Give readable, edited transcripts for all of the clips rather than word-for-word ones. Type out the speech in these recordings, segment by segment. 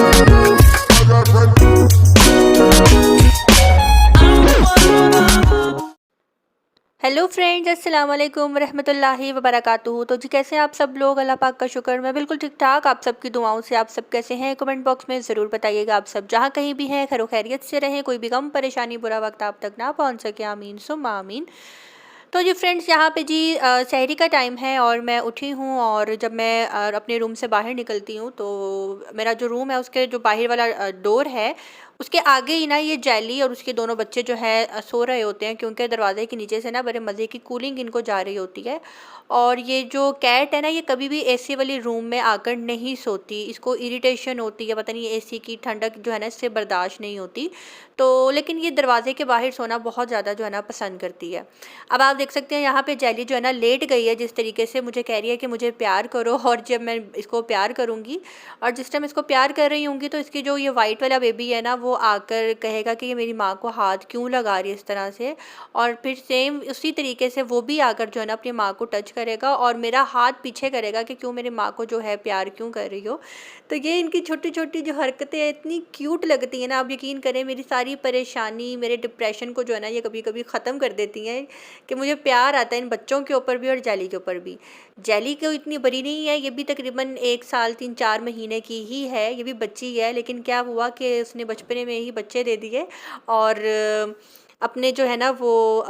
Hello friends, अस्सलाम वालेकुम रहमतुल्लाहि व बरकातुहू। तो जी कैसे हैं आप सब लोग? अल्लाह पाक का शुक्र, मैं बिल्कुल ठीक ठाक। आप सबकी दुआओं से आप सब कैसे हैं? कमेंट बॉक्स में ज़रूर बताइएगा। आप सब जहाँ कहीं भी हैं खैर खैरियत से रहें, कोई भी गम परेशानी बुरा वक्त आप तक ना पहुँच सके। आमीन सुम्मा आमीन। तो जी फ्रेंड्स, यहाँ पे जी सहरी का टाइम है और मैं उठी हूँ। और जब मैं अपने रूम से बाहर निकलती हूँ तो मेरा जो रूम है उसके जो बाहर वाला डोर है उसके आगे ही ना ये जैली और उसके दोनों बच्चे जो है सो रहे होते हैं, क्योंकि दरवाजे के नीचे से ना बड़े मज़े की कूलिंग इनको जा रही होती है। और ये जो कैट है ना, ये कभी भी एसी वाली रूम में आकर नहीं सोती, इसको इरिटेशन होती है, पता नहीं एसी की ठंडक जो है ना इससे बर्दाश्त नहीं होती। तो लेकिन ये दरवाजे के बाहर सोना बहुत ज़्यादा जो है ना पसंद करती है। अब आप देख सकते हैं यहाँ पे जेली जो है ना लेट गई है, जिस तरीके से मुझे कह रही है कि मुझे प्यार करो। और जब मैं इसको प्यार करूँगी और जिस टाइम इसको प्यार कर रही होंगी तो इसकी जो ये वाइट वाला बेबी है ना वो आकर कहेगा कि ये मेरी माँ को हाथ क्यों लगा रही है इस तरह से। और फिर सेम उसी तरीके से वो भी आकर जो है ना अपनी माँ को टच करेगा और मेरा हाथ पीछे करेगा कि क्यों मेरी माँ को जो है प्यार क्यों कर रही हो। तो ये इनकी छोटी छोटी जो हरकतें हैं इतनी क्यूट लगती हैं ना, आप यकीन करें मेरी सारी परेशानी, मेरे डिप्रेशन को जो है ना ये कभी कभी ख़त्म कर देती हैं कि मुझे प्यार आता है इन बच्चों के ऊपर भी और जेली के ऊपर भी। जेली को इतनी बड़ी नहीं है, ये भी तकरीबन 1 साल 3-4 महीने की ही है, ये भी बच्ची है। लेकिन क्या हुआ कि उसने बचपने में ही बच्चे दे दिए और अपने जो है ना वो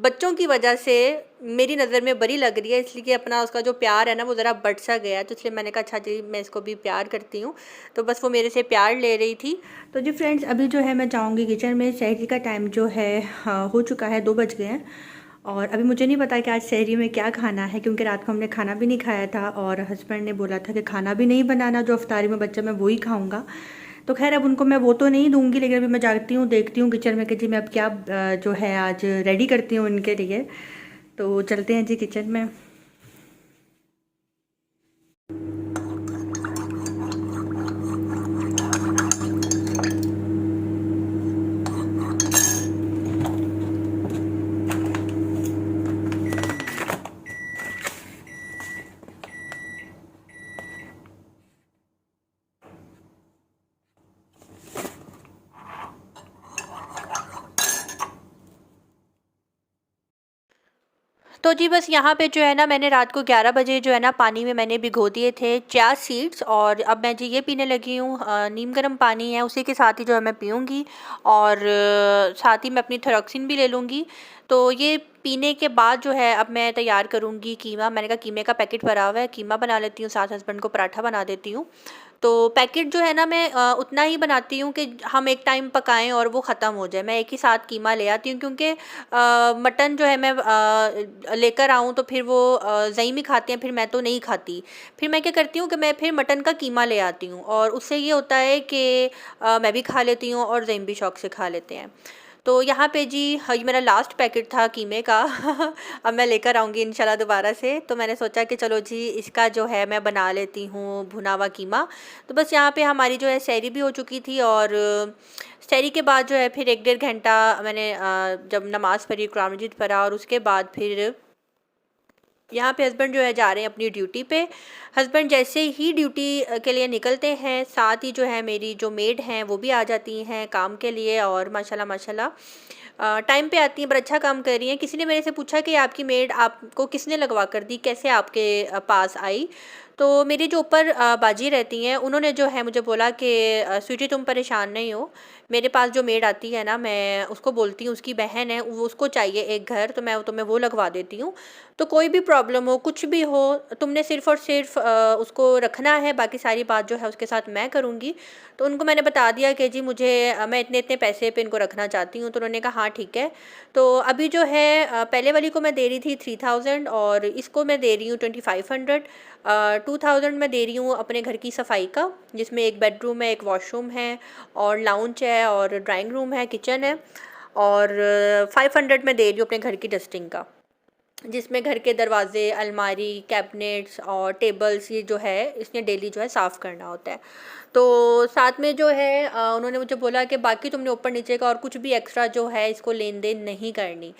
बच्चों की वजह से मेरी नज़र में बड़ी लग रही है, इसलिए अपना उसका जो प्यार है ना वो ज़रा बढ़ सा गया। तो इसलिए मैंने कहा अच्छा जी मैं इसको भी प्यार करती हूँ। तो बस वो मेरे से प्यार ले रही थी। तो जी फ्रेंड्स, अभी जो है मैं जाऊँगी किचन में। सहरी का टाइम जो है हो चुका है, 2 बज गए हैं। और अभी मुझे नहीं पता कि आज सहरी में क्या खाना है, क्योंकि रात को हमने खाना भी नहीं खाया था और हस्बैंड ने बोला था कि खाना भी नहीं बनाना, जो अफ्तारी में बच्चा मैं वही खाऊंगा। तो खैर अब उनको मैं वो तो नहीं दूंगी, लेकिन अभी मैं जाती हूँ देखती हूँ किचन में कि जी मैं अब क्या जो है आज रेडी करती हूँ उनके लिए। तो चलते हैं जी किचन में। तो जी बस यहाँ पे जो है ना मैंने रात को 11 बजे जो है ना पानी में मैंने भिगो दिए थे चिया सीड्स, और अब मैं जी ये पीने लगी हूँ। नीम गर्म पानी है, उसी के साथ ही जो है मैं पीऊँगी। और साथ ही मैं अपनी थायरॉक्सिन भी ले लूँगी। तो ये पीने के बाद जो है अब मैं तैयार करूँगी कीमा। मैंने कहा कीमे का पैकेट भरा हुआ है, कीमा बना लेती हूँ, साथ हस्बैंड को पराठा बना देती हूँ। तो पैकेट जो है ना मैं उतना ही बनाती हूँ कि हम एक टाइम पकाएं और वो ख़त्म हो जाए। मैं एक ही साथ कीमा ले आती हूँ, क्योंकि मटन जो है मैं लेकर आऊँ तो फिर वो ज़ईमी खाते हैं, फिर मैं तो नहीं खाती। फिर मैं क्या करती हूँ कि मैं फिर मटन का कीमा ले आती हूँ और उससे ये होता है कि मैं भी खा लेती हूँ और ज़ईम भी शौक़ से खा लेते हैं। तो यहाँ पे जी ये मेरा लास्ट पैकेट था कीमे का। अब मैं लेकर आऊँगी इंशाल्लाह दोबारा से। तो मैंने सोचा कि चलो जी इसका जो है मैं बना लेती हूँ भुना हुआ कीमा। तो बस यहाँ पे हमारी जो है सहरी भी हो चुकी थी और सहरी के बाद जो है फिर 1-1.5 घंटा मैंने जब नमाज़ पढ़ी, कुरान मजीद पढ़ा और उसके बाद फिर यहाँ पे हस्बैंड जो है जा रहे हैं अपनी ड्यूटी पे। हस्बैंड जैसे ही ड्यूटी के लिए निकलते हैं, साथ ही जो है मेरी जो मेड हैं वो भी आ जाती हैं काम के लिए और माशाल्लाह माशाल्लाह टाइम पे आती हैं, बड़ा अच्छा काम कर रही हैं। किसी ने मेरे से पूछा कि आपकी मेड आपको किसने लगवा कर दी, कैसे आपके पास आई? तो मेरी जो ऊपर बाजी रहती हैं उन्होंने जो है मुझे बोला कि स्वीटी तुम परेशान नहीं हो, मेरे पास जो मेड आती है ना मैं उसको बोलती हूँ, उसकी बहन है वो उसको चाहिए एक घर, तो मैं तुम्हें वो लगवा देती हूँ। तो कोई भी प्रॉब्लम हो, कुछ भी हो, तुमने सिर्फ़ और सिर्फ उसको रखना है, बाकी सारी बात जो है उसके साथ मैं करूँगी। तो उनको मैंने बता दिया कि जी मुझे मैं इतने-इतने पैसे पे इनको रखना चाहती हूँ। तो उन्होंने कहा हाँ ठीक है। तो अभी जो है पहले वाली को मैं दे रही थी 3000 और इसको मैं दे रही हूँ 2500। 2000 मैं दे रही हूँ अपने घर की सफाई का, जिसमें एक बेडरूम है, एक वॉशरूम है और लाउंज है और ड्राइंग रूम है, किचन है। और 500 मैं दे रही हूँ अपने घर की डस्टिंग का, जिसमें घर के दरवाजे, अलमारी, कैबिनेट्स और टेबल्स ये जो है इसने डेली जो है साफ़ करना होता है। तो साथ में जो है उन्होंने मुझे बोला कि बाकी तुमने ऊपर नीचे का और कुछ भी एक्स्ट्रा जो है इसको लेन देन नहीं करनी।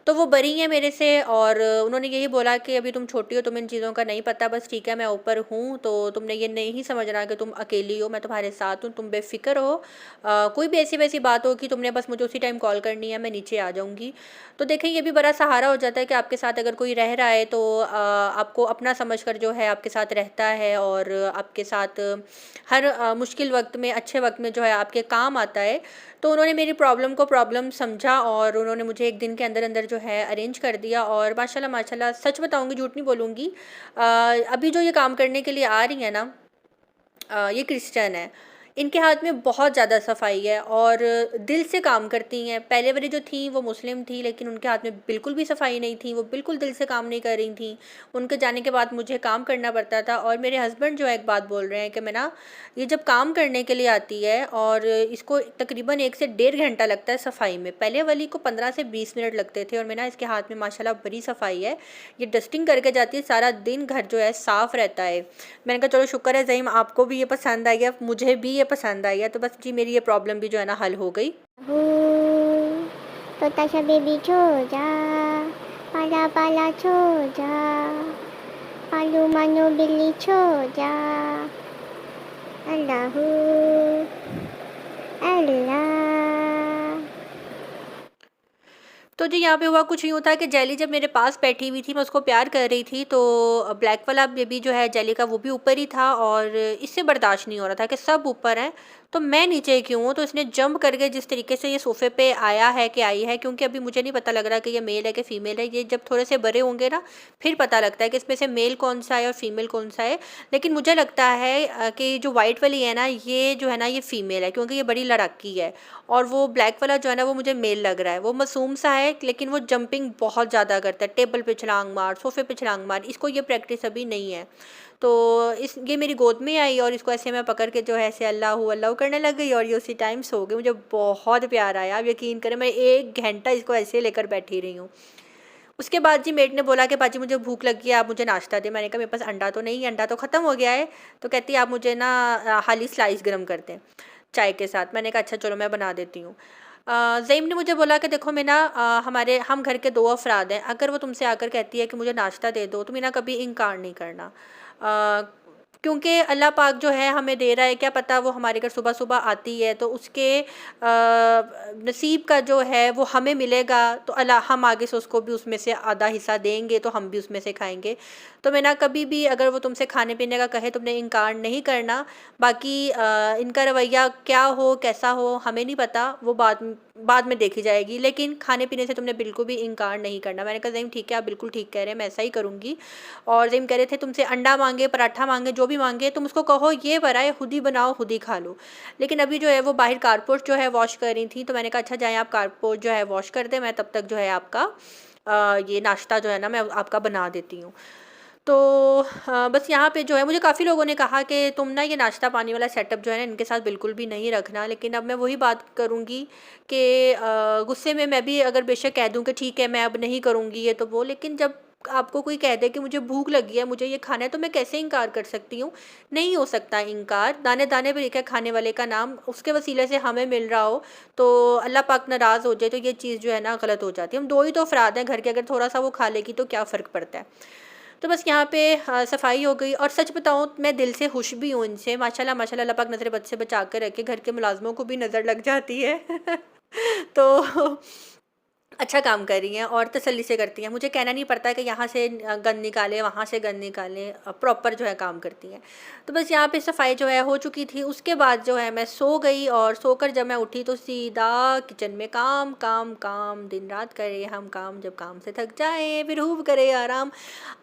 तो वो बरी हैं मेरे से और उन्होंने यही बोला कि अभी तुम छोटी हो, तुम्हें इन चीज़ों का नहीं पता, बस ठीक है मैं ऊपर हूँ, तो तुमने ये नहीं समझना कि तुम अकेली हो, मैं तुम्हारे साथ हूँ, तुम बेफ़िक्र हो। कोई भी ऐसी वैसी बात हो कि तुमने बस मुझे उसी टाइम कॉल करनी है, मैं नीचे आ जाऊँगी। तो देखें ये भी बड़ा सहारा हो जाता है कि आपके साथ अगर कोई रह रहा है तो आपको अपना समझ कर जो है आपके साथ रहता है और आपके साथ हर मुश्किल वक़्त में, अच्छे वक़्त में जो है आपके काम आता है। तो उन्होंने मेरी प्रॉब्लम को प्रॉब्लम समझा और उन्होंने मुझे 1 दिन के अंदर-अंदर जो है अरेंज कर दिया और माशाल्लाह माशाल्लाह सच बताऊँगी, झूठ नहीं बोलूँगी। अभी जो ये काम करने के लिए आ रही हैं ना, ये क्रिश्चियन है। इनके हाथ में बहुत ज़्यादा सफाई है और दिल से काम करती हैं। पहले वाली जो थी वो मुस्लिम थी, लेकिन उनके हाथ में बिल्कुल भी सफाई नहीं थी, वो बिल्कुल दिल से काम नहीं कर रही थी। उनके जाने के बाद मुझे काम करना पड़ता था और मेरे हस्बैंड जो है एक बात बोल रहे हैं कि मैं ना, ये जब काम करने के लिए आती है और इसको तकरीबन 1 से डेढ़ घंटा लगता है सफाई में। पहले वाली को 15 से 20 मिनट लगते थे और मैं ना, इसके हाथ में माशाल्लाह बड़ी सफाई है। ये डस्टिंग करके जाती है, सारा दिन घर जो है साफ़ रहता है। मैंने कहा चलो शुक्र है ज़हीम आपको भी ये पसंद आई है, मुझे भी ये पसंद आई है, तो बस जी मेरी ये प्रॉब्लम भी जो है ना हल हो गई। तोता सा बेबी छो जा, पाला पाला छो जा, पालू मानो बिल्ली छो जा, अल्लाहू अल्लाह। तो जी यहाँ पे हुआ कुछ यूँ था कि जेली जब मेरे पास बैठी हुई थी, मैं उसको प्यार कर रही थी, तो ब्लैक वाला बेबी जो है जेली का वो भी ऊपर ही था और इससे बर्दाश्त नहीं हो रहा था कि सब ऊपर हैं तो मैं नीचे क्यों हूँ। तो इसने जंप करके जिस तरीके से ये सोफ़े पे आया है कि आई है, क्योंकि अभी मुझे नहीं पता लग रहा कि ये मेल है कि फ़ीमेल है, ये जब थोड़े से बड़े होंगे ना फिर पता लगता है कि इसमें से मेल कौन सा है और फीमेल कौन सा है। लेकिन मुझे लगता है कि जो वाइट वाली है ना, ये जो है ना ये फ़ीमेल है, क्योंकि ये बड़ी लड़ाकी है और वो ब्लैक वाला जो है ना वो मुझे मेल लग रहा है। वो मासूम सा है लेकिन वो जंपिंग बहुत ज़्यादा करता है, टेबल पे छलांग मार, सोफ़े पे छलांग मार, इसको ये प्रैक्टिस अभी नहीं है। तो इस ये मेरी गोद में आई और इसको ऐसे मैं पकड़ के जो है ऐसे अल्लाहू अल्लाहू करने लग गई और ये उसी टाइम सो गई। मुझे बहुत प्यार आया, आप यकीन करें मैं 1 घंटा इसको ऐसे लेकर बैठी रही हूँ। उसके बाद जी मेट ने बोला कि बाजी मुझे भूख लगी है, आप मुझे नाश्ता दें। मैंने कहा मेरे पास अंडा तो नहीं है, अंडा तो ख़त्म हो गया है। तो कहती है आप मुझे ना हाली स्लाइस गर्म कर दें चाय के साथ। मैंने कहा अच्छा चलो मैं बना देती हूँ। ज़ईम ने मुझे बोला कि देखो मैं ना, हम घर के 2 अफराद हैं, अगर वो तुमसे आकर कहती है कि मुझे नाश्ता दे दो, तो मैं ना कभी इनकार नहीं करना। क्योंकि अल्लाह पाक जो है हमें दे रहा है, क्या पता वो हमारे घर सुबह-सुबह आती है तो उसके नसीब का जो है वो हमें मिलेगा, तो अल्लाह हम आगे से उसको भी उसमें से आधा हिस्सा देंगे तो हम भी उसमें से खाएँगे। तो मैं ना कभी भी अगर वो तुमसे खाने-पीने का कहे तुमने इनकार नहीं करना। बाकी इनका रवैया क्या हो, कैसा हो हमें नहीं पता, वो बाद में देखी जाएगी, लेकिन खाने-पीने से तुमने बिल्कुल भी इनकार नहीं करना। मैंने कहा ज़ईम ठीक है, आप बिल्कुल ठीक कह रहे हैं, मैं ऐसा ही करूँगी। और ज़ईम कह रहे थे तुमसे अंडा माँगे, पराठा माँगे, जो भी माँगे तुम उसको कहो ये भरा है, खुद ही बनाओ, खुद ही खा लो। लेकिन अभी जो है वो बाहर कारपोट जो है वॉश कर रही थी, तो मैंने कहा अच्छा जाएँ आप कारपोट जो है वॉश कर दें, मैं तब तक जो है आपका ये नाश्ता जो है ना मैं आपका बना देती हूँ। तो बस यहाँ पे जो है मुझे काफ़ी लोगों ने कहा कि तुम ना ये नाश्ता पानी वाला सेटअप जो है ना इनके साथ बिल्कुल भी नहीं रखना, लेकिन अब मैं वही बात करूँगी कि गुस्से में मैं भी अगर बेशक कह दूँ कि ठीक है मैं अब नहीं करूँगी ये तो वो, लेकिन जब आपको कोई कह दे कि मुझे भूख लगी है, मुझे ये खाना है, तो मैं कैसे इनकार कर सकती हूँ? नहीं हो सकता इनकार। दाने-दाने पे लिखा है खाने वाले का नाम, उसके वसीले से हमें मिल रहा हो, तो अल्लाह पाक नाराज़ हो जाए तो ये चीज़ जो है ना गलत हो जाती है। हम 2 ही तो अफ़राद हैं घर के, अगर थोड़ा-सा वो खा लेगी तो क्या फ़र्क पड़ता है? तो बस यहाँ पे सफाई हो गई और सच बताऊँ मैं दिल से खुश भी हूँ इनसे, माशाल्लाह माशाल्लाह अल्लाह पाक नज़र बद से बचा कर रखे, घर के मुलाज़िमों को भी नज़र लग जाती है। तो अच्छा काम कर रही हैं और तसल्ली से करती हैं, मुझे कहना नहीं पड़ता कि यहाँ से गंद निकालें, वहाँ से गंद निकालें, प्रॉपर जो है काम करती हैं। तो बस यहाँ पे सफाई जो है हो चुकी थी, उसके बाद जो है मैं सो गई और सोकर जब मैं उठी तो सीधा किचन में काम, काम, काम, दिन रात करें हम काम, जब काम से थक जाएँ फिर खूब करें आराम।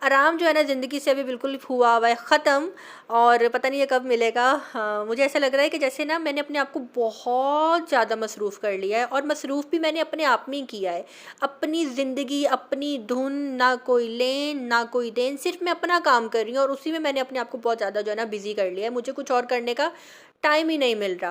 आराम जो है ना ज़िंदगी से अभी बिल्कुल हुआ हुआ है ख़त्म और पता नहीं ये कब मिलेगा। हाँ, मुझे ऐसा लग रहा है कि जैसे ना मैंने अपने आप को बहुत ज़्यादा मसरूफ़ कर लिया है और मसरूफ़ भी मैंने अपने आप में ही किया है। अपनी ज़िंदगी, अपनी धुन, ना कोई लेन, ना कोई देन, सिर्फ़ मैं अपना काम कर रही हूँ और उसी में मैंने अपने आप को बहुत ज़्यादा जो है ना बिज़ी कर लिया है। मुझे कुछ और करने का टाइम ही नहीं मिल रहा।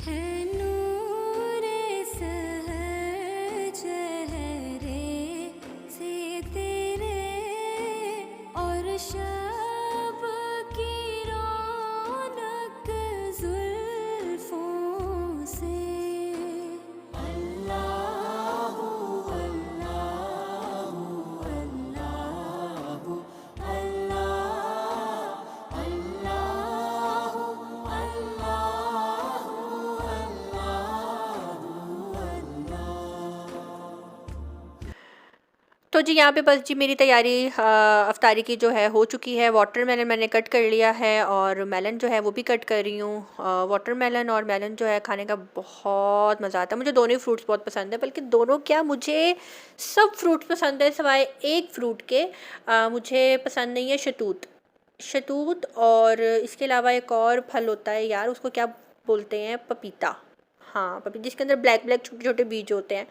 है नूरे सहर तो जी यहाँ पे बस जी मेरी तैयारी अफ्तारी की जो है हो चुकी है। वाटरमेलन मैंने कट कर लिया है और मेलन जो है वो भी कट कर रही हूँ। वाटरमेलन और मेलन जो है खाने का बहुत मज़ा आता है। मुझे दोनों ही फ्रूट्स बहुत पसंद है, बल्कि दोनों क्या, मुझे सब फ्रूट्स पसंद है सिवाय एक फ्रूट के। मुझे पसंद नहीं है शतूत। शतूत और इसके अलावा एक और फल होता है यार, उसको क्या बोलते हैं, पपीता। हाँ पपीता, जिसके अंदर ब्लैक ब्लैक छोटे छोटे बीज होते हैं।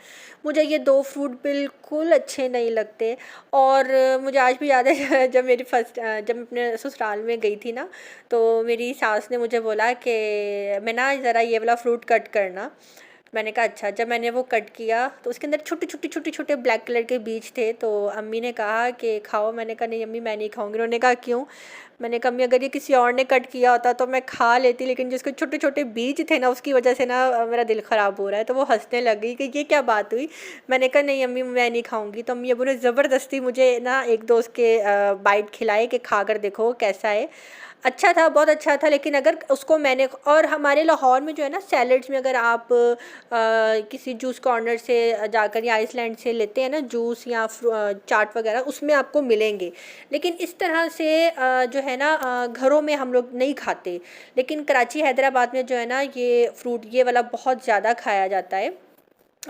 मुझे ये दो फ्रूट बिल्कुल अच्छे नहीं लगते। और मुझे आज भी याद है जब मेरी जब मैं अपने ससुराल में गई थी ना, तो मेरी सास ने मुझे बोला कि मैं ना ज़रा ये वाला फ्रूट कट करना। मैंने कहा अच्छा। जब मैंने वो कट किया तो उसके अंदर छोटे छोटे ब्लैक कलर के बीज थे। तो अम्मी ने कहा कि खाओ। मैंने कहा नहीं अम्मी मैं नहीं खाऊंगी। उन्होंने कहा क्यों? मैंने कहा अम्मी अगर ये किसी और ने कट किया होता तो मैं खा लेती, लेकिन जिसके छोटे छोटे बीज थे ना उसकी वजह से ना मेरा दिल ख़राब हो रहा है। तो वो हंसने लग गई कि ये क्या बात हुई। मैंने कहा नहीं अम्मी मैं नहीं खाऊंगी। तो अम्मी अबू ने ज़बरदस्ती मुझे ना एक दो उसके बाइट खिलाए कि खा कर देखो कैसा है। अच्छा था, बहुत अच्छा था। लेकिन अगर उसको मैंने, और हमारे लाहौर में जो है ना सैलड्स में, अगर आप किसी जूस कॉर्नर से जाकर या आइसलैंड से लेते हैं ना जूस या चाट वगैरह, उसमें आपको मिलेंगे। लेकिन इस तरह से जो है ना घरों में हम लोग नहीं खाते। लेकिन कराची हैदराबाद में जो है ना ये फ्रूट ये वाला बहुत ज़्यादा खाया जाता है।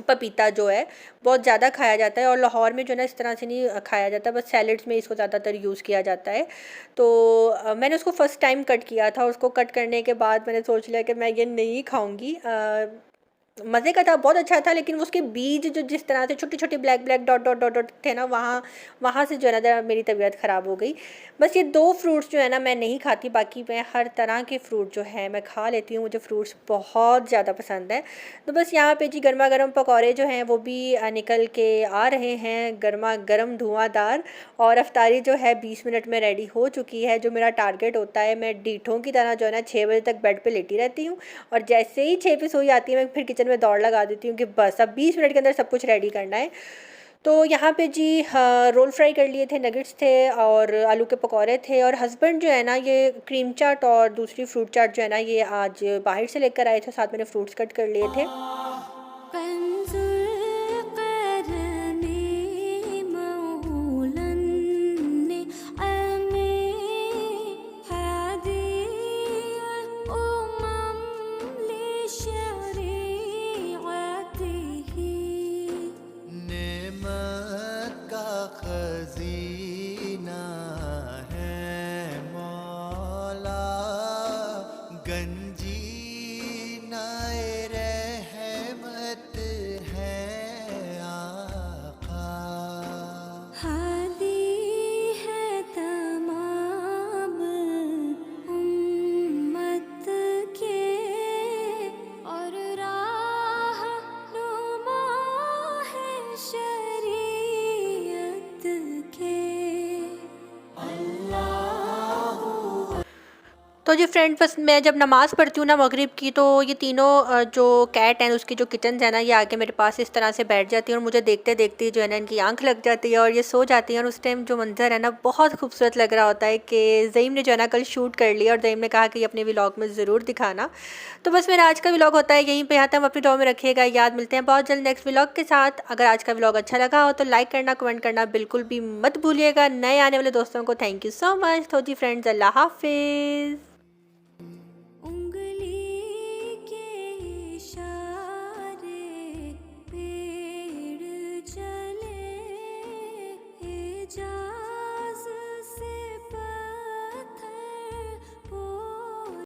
पपीता जो है बहुत ज़्यादा खाया जाता है। और लाहौर में जो है ना इस तरह से नहीं खाया जाता, बस सैलड्स में इसको ज़्यादातर यूज़ किया जाता है। तो मैंने उसको फ़र्स्ट टाइम कट किया था। उसको कट करने के बाद मैंने सोच लिया कि मैं ये नहीं खाऊंगी। मज़े का था, बहुत अच्छा था। लेकिन उसके बीज जो जिस तरह से छोटे छोटे black black dot dot dot dot थे ना, वहाँ से जो है ना ज़रा मेरी तबीयत ख़राब हो गई। बस ये दो फ्रूट्स जो है ना मैं नहीं खाती, बाकी मैं हर तरह के फ्रूट जो है मैं खा लेती हूँ। मुझे फ्रूट्स बहुत ज़्यादा पसंद है। तो बस यहाँ पे जी गर्मा गर्म पकौड़े जो हैं वो भी निकल के आ रहे हैं, गर्मा गर्म धुआंधार। और अफ्तारी जो है 20 मिनट में रेडी हो चुकी है। जो मेरा टारगेट होता है, मैं डीठों की तरह जो है ना 6 बजे तक बेड पे लेटी रहती हूँ, और जैसे ही 6 पे सोई आती है मैं फिर किचन में दौड़ लगा देती हूँ कि बस अब 20 मिनट के अंदर सब कुछ रेडी करना है। तो यहाँ पे जी रोल फ्राई कर लिए थे, नगेट्स थे और आलू के पकौड़े थे। और हस्बैंड जो है ना ये क्रीम चाट और दूसरी फ्रूट चाट जो है ना ये आज बाहर से लेकर आए थे, साथ मैंने फ्रूट्स कट कर लिए थे। नेमत का खजीना है मौला, गंजीनाए रहमत है आका। हादी है तमाम उम्मत के और राह नुमा है शरीयत के। तो जी फ्रेंड बस मैं जब नमाज़ पढ़ती हूँ ना मगरिब की, तो ये तीनों जो कैट हैं उसकी जो किचन है ना ये आके मेरे पास इस तरह से बैठ जाती है और मुझे देखते देखते जो है ना इनकी आंख लग जाती है और ये सो जाती है। और उस टाइम जो मंजर है ना बहुत खूबसूरत लग रहा होता है कि ज़ईम ने जो है ना कल शूट कर लिया और ज़ईम ने कहा कि ये अपने व्लॉग में ज़रूर दिखाना। तो बस मेरा आज का व्लॉग होता है यहीं पर, यहाँ तक अपनी दुआ में रखिएगा याद। मिलते हैं बहुत जल्द नेक्स्ट व्लॉग के साथ। अगर आज का व्लॉग अच्छा लगा हो तो लाइक करना, कमेंट करना बिल्कुल भी मत भूलिएगा। नए आने वाले दोस्तों को थैंक यू सो मच। तो जी फ्रेंड्स अल्लाह हाफिज़।